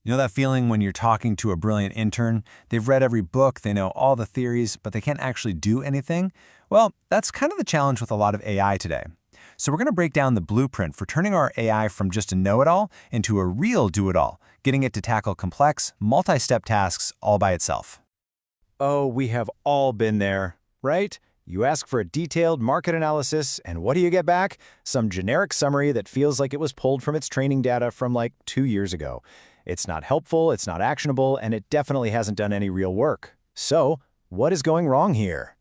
You know that feeling when you're talking to a brilliant intern? They've read every book, they know all the theories, but they can't actually do anything? Well, that's kind of the challenge with a lot of AI today. So we're going to break down the blueprint for turning our AI from just a know-it-all into a real do-it-all, getting it to tackle complex, multi-step tasks all by itself. Oh, we have all been there, right? You ask for a detailed market analysis, and what do you get back? Some generic summary that feels like it was pulled from its training data from like 2 years ago. It's not helpful, it's not actionable, and it definitely hasn't done any real work. So, what is going wrong here?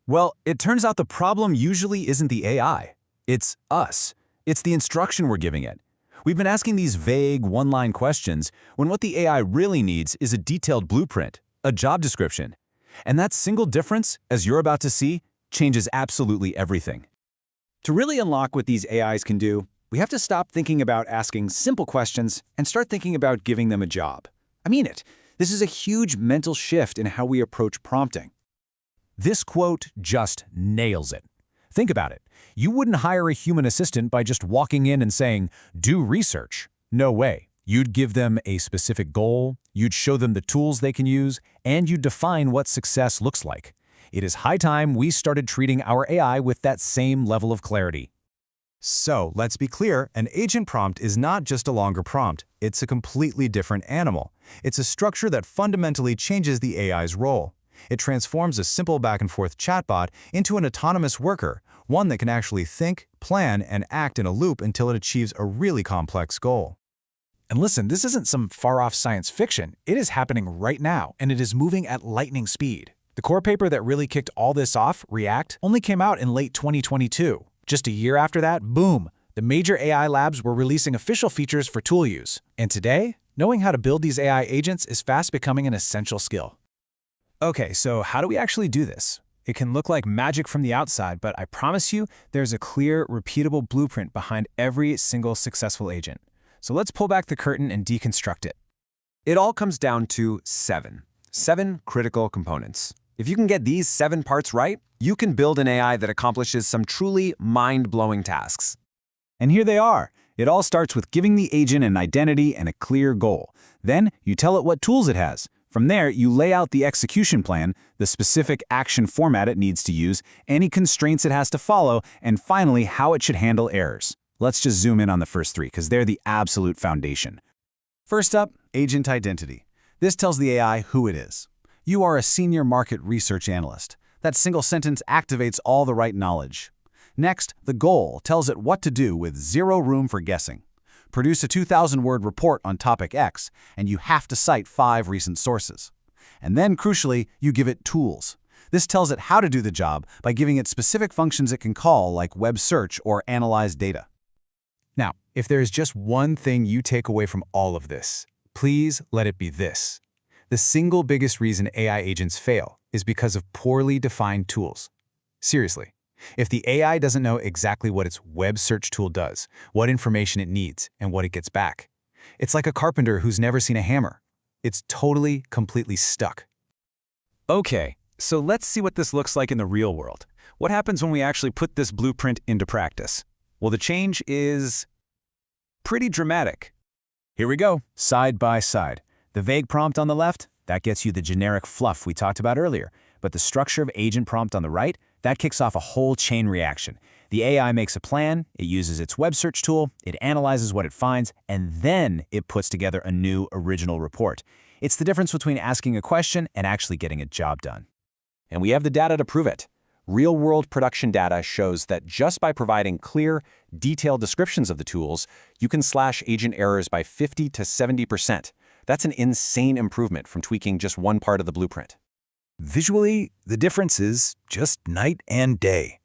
Well, it turns out the problem usually isn't the AI. It's us. It's the instruction we're giving it. We've been asking these vague, one-line questions when what the AI really needs is a detailed blueprint, a job description. And that single difference, as you're about to see, changes absolutely everything. To really unlock what these AIs can do, we have to stop thinking about asking simple questions and start thinking about giving them a job. I mean it. This is a huge mental shift in how we approach prompting. This quote just nails it. Think about it. You wouldn't hire a human assistant by just walking in and saying, "Do research." No way. You'd give them a specific goal, you'd show them the tools they can use, and you'd define what success looks like. It is high time we started treating our AI with that same level of clarity. So, let's be clear, an agent prompt is not just a longer prompt, it's a completely different animal. It's a structure that fundamentally changes the AI's role. It transforms a simple back-and-forth chatbot into an autonomous worker, one that can actually think, plan, and act in a loop until it achieves a really complex goal. And listen, this isn't some far-off science fiction. It is happening right now, and it is moving at lightning speed. The core paper that really kicked all this off, React, only came out in late 2022. Just a year after that, boom, the major AI labs were releasing official features for tool use. And today, knowing how to build these AI agents is fast becoming an essential skill. Okay, so how do we actually do this? It can look like magic from the outside, but I promise you, there's a clear, repeatable blueprint behind every single successful agent. So let's pull back the curtain and deconstruct it. It all comes down to seven critical components. If you can get these 7 parts right, you can build an AI that accomplishes some truly mind-blowing tasks. And here they are. It all starts with giving the agent an identity and a clear goal. Then, you tell it what tools it has. From there, you lay out the execution plan, the specific action format it needs to use, any constraints it has to follow, and finally, how it should handle errors. Let's just zoom in on the first 3, because they're the absolute foundation. First up, agent identity. This tells the AI who it is. You are a senior market research analyst. That single sentence activates all the right knowledge. Next, the goal tells it what to do with zero room for guessing. Produce a 2,000-word report on topic X, and you have to cite 5 recent sources. And then, crucially, you give it tools. This tells it how to do the job by giving it specific functions it can call, like web search or analyze data. Now, if there is just one thing you take away from all of this, please let it be this. The single biggest reason AI agents fail is because of poorly defined tools. Seriously, if the AI doesn't know exactly what its web search tool does, what information it needs, and what it gets back, it's like a carpenter who's never seen a hammer. It's totally, completely stuck. Okay, so let's see what this looks like in the real world. What happens when we actually put this blueprint into practice? Well, the change is pretty dramatic. Here we go, side by side. The vague prompt on the left, that gets you the generic fluff we talked about earlier. But the structure of agent prompt on the right, that kicks off a whole chain reaction. The AI makes a plan, it uses its web search tool, it analyzes what it finds, and then it puts together a new original report. It's the difference between asking a question and actually getting a job done. And we have the data to prove it. Real-world production data shows that just by providing clear, detailed descriptions of the tools, you can slash agent errors by 50 to 70%. That's an insane improvement from tweaking just one part of the blueprint. Visually, the difference is just night and day.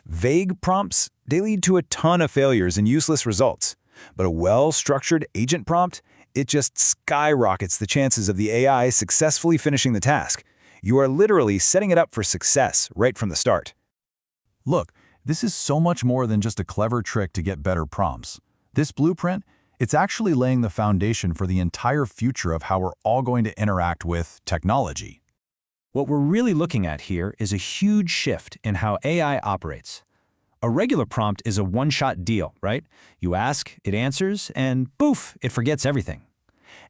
Vague prompts, they lead to a ton of failures and useless results. But a well-structured agent prompt, it just skyrockets the chances of the AI successfully finishing the task. You are literally setting it up for success right from the start. Look, this is so much more than just a clever trick to get better prompts. This blueprint, it's actually laying the foundation for the entire future of how we're all going to interact with technology. What we're really looking at here is a huge shift in how AI operates. A regular prompt is a one-shot deal, right? You ask, it answers, and poof, it forgets everything.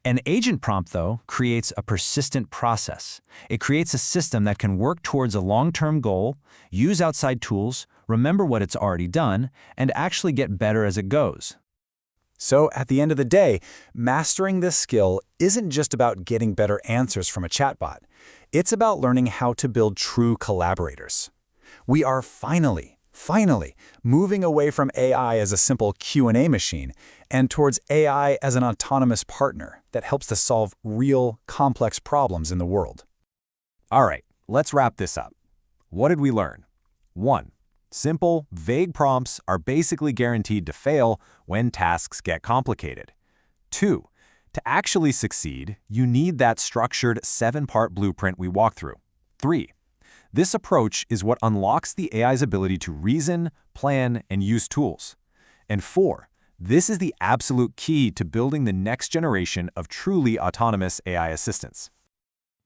An agent prompt, though, creates a persistent process. It creates a system that can work towards a long-term goal, use outside tools, remember what it's already done, and actually get better as it goes. So, at the end of the day, mastering this skill isn't just about getting better answers from a chatbot. It's about learning how to build true collaborators. We are finally moving away from AI as a simple Q&A machine and towards AI as an autonomous partner that helps to solve real, complex problems in the world. All right, let's wrap this up. What did we learn? 1. Simple, vague prompts are basically guaranteed to fail when tasks get complicated. 2. To actually succeed, you need that structured 7-part blueprint we walked through. 3. This approach is what unlocks the AI's ability to reason, plan, and use tools. And 4. This is the absolute key to building the next generation of truly autonomous AI assistants.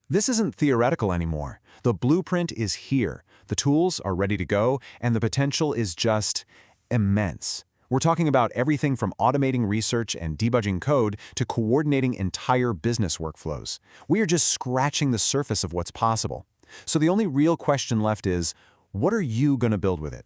This isn't theoretical anymore. The blueprint is here. The tools are ready to go, and the potential is just immense. We're talking about everything from automating research and debugging code to coordinating entire business workflows. We are just scratching the surface of what's possible. So the only real question left is, what are you going to build with it?